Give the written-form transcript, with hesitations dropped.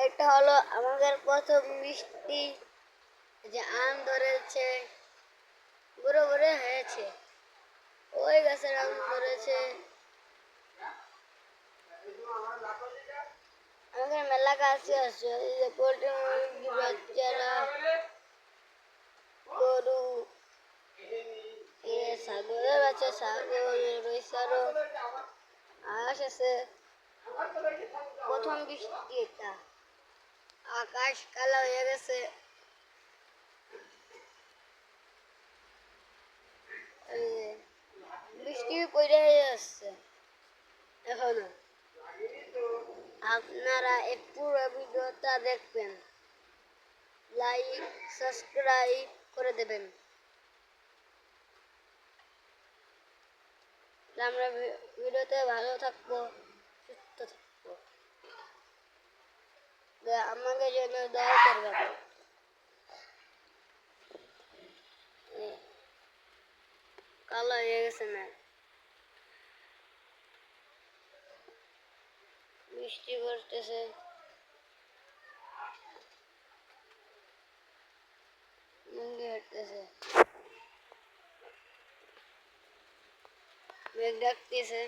এটা হলো আমাদের প্রথম মিষ্টি যে আম ধরেছে, বড় বড় হয়েছে, ওই গাছের আম ধরেছে। আমাদের মেলা গাছ আছে, এই যে পোল্ট্রি মুরগি বাচ্চারা, গরু, ছাগলের বাচ্চা, ছাগল রয়েছে, আরো হাঁস আছে। প্রথম বৃষ্টি এটা, আকাশ কালো হয়ে গেছে। বৃষ্টি পড়ে যাচ্ছে এখনো। আপনারা এই পুরো ভিডিওটা দেখবেন, লাইক সাবস্ক্রাইব করে দেবেন। আমরা ভিডিওতে ভালো থাকবো, সুস্থ থাকবো, আমাকে জন্য দয়া করবেন। কালো হয়ে গেছে না, বৃষ্টি পড়তেছে। মুঙ্গি হাঁটতেছে, মেঘ ডাকতেছে।